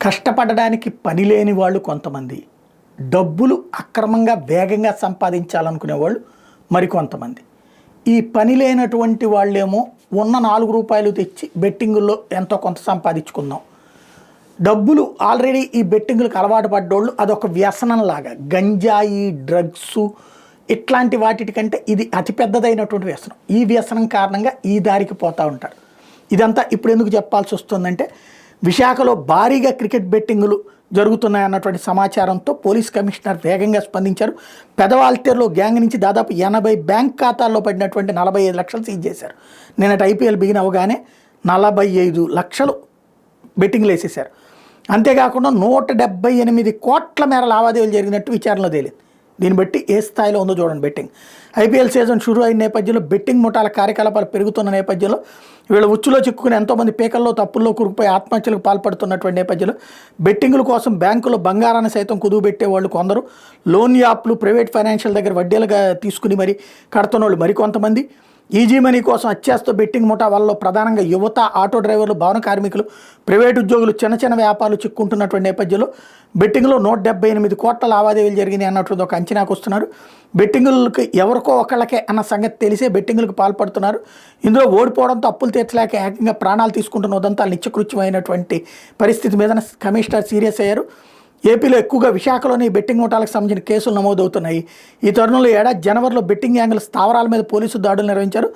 కష్టపడడానికి పని లేని వాళ్ళు కొంతమంది, డబ్బులు అక్రమంగా వేగంగా సంపాదించాలనుకునే వాళ్ళు మరికొంతమంది. ఈ పని లేనటువంటి వాళ్ళేమో ఉన్న రూ. 4 తెచ్చి బెట్టింగుల్లో ఎంతో కొంత సంపాదించుకుందాం. డబ్బులు ఆల్రెడీ ఈ బెట్టింగులకు అలవాటు పడ్డోళ్ళు అదొక వ్యసనంలాగా, గంజాయి, డ్రగ్స్ ఇట్లాంటి వాటికంటే ఇది అతిపెద్దదైనటువంటి వ్యసనం. ఈ వ్యసనం కారణంగా ఈ దారికి పోతూ ఉంటారు. ఇదంతా ఇప్పుడు ఎందుకు చెప్పాల్సి వస్తుందంటే, విశాఖలో భారీగా క్రికెట్ బెట్టింగులు జరుగుతున్నాయన్నటువంటి సమాచారంతో పోలీస్ కమిషనర్ వేగంగా స్పందించారు. పెదవాల్తేరులో గ్యాంగ్ నుంచి దాదాపు 80 బ్యాంక్ ఖాతాల్లో పడినటువంటి 45 లక్షలు సీజ్ చేశారు. నిన్నటి ఐపీఎల్ బిగిన్ అవగానే 45 లక్షలు బెట్టింగ్లు వేసేశారు. అంతేకాకుండా 178 కోట్ల మేర లావాదేవీలు జరిగినట్టు విచారణలో తేలింది. దీన్ని బట్టి ఏ స్థాయిలో ఉందో చూడండి బెట్టింగ్. ఐపీఎల్ సీజన్ షురూ అయిన నేపథ్యంలో బెట్టింగ్ ముఠాల కార్యకలాపాలు పెరుగుతున్న నేపథ్యంలో వీళ్ళ ఉచ్చులో చిక్కుకుని ఎంతోమంది పేకల్లో తప్పుల్లో కురుకుపోయి ఆత్మహత్యలకు పాల్పడుతున్నటువంటి నేపథ్యంలో బెట్టింగుల కోసం బ్యాంకులో బంగారాన్ని సైతం కుదువు పెట్టే వాళ్ళు కొందరు, లోన్ యాప్లు, ప్రైవేట్ ఫైనాన్షియల్ దగ్గర వడ్డీలుగా తీసుకుని మరి కడుతున్న వాళ్ళు మరికొంతమంది, ఈజీ మనీ కోసం అత్యాస్తో బెట్టింగ్ ముఠా వాళ్ళలో ప్రధానంగా యువత, ఆటో డ్రైవర్లు, భవన కార్మికులు, ప్రైవేట్ ఉద్యోగులు, చిన్న చిన్న వ్యాపారాలు చిక్కుంటున్నటువంటి నేపథ్యంలో బెట్టింగ్లో 178 కోట్ల లావాదేవీలు జరిగినాయి అన్నట్టు ఒక అంచనాకు వస్తున్నారు. బెట్టింగులకు ఎవరికో ఒకళ్ళకే అన్న సంగతి తెలిసే బెట్టింగులకు పాల్పడుతున్నారు. ఇందులో ఓడిపోవడంతో అప్పులు తీర్చలేక ఏకంగా ప్రాణాలు తీసుకుంటున్న ఉదంతాలు నిత్యకృత్యమైనటువంటి పరిస్థితి మీద కమిషనర్ సీరియస్ అయ్యారు. ఏపీలో ఎక్కువగా విశాఖలోని బెట్టింగ్ ముఠాలకు సంబంధించిన కేసులు నమోదవుతున్నాయి. ఈ తరుణంలో ఏడాది జనవరిలో బెట్టింగ్ యాంగిల్ స్థావరాల మీద పోలీసులు దాడులు నిర్వహించారు.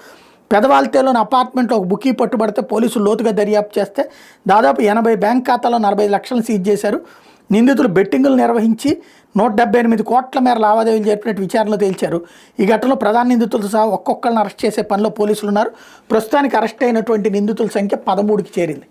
పెదవాల్తేలోని అపార్ట్మెంట్లో ఒక బుకీ పట్టుబడితే పోలీసులు లోతుగా దర్యాప్తు చేస్తే దాదాపు 80 బ్యాంక్ ఖాతాలో 45 లక్షలు సీజ్ చేశారు. నిందితులు బెట్టింగులు నిర్వహించి 178 కోట్ల మేర లావాదేవీలు జరిపినట్టు విచారణలో తేల్చారు. ఈ ఘటనలో ప్రధాన నిందితులతో సహా ఒక్కొక్కరిని అరెస్ట్ చేసే పనిలో పోలీసులు ఉన్నారు. ప్రస్తుతానికి అరెస్ట్ అయినటువంటి నిందితుల సంఖ్య 13కి చేరింది.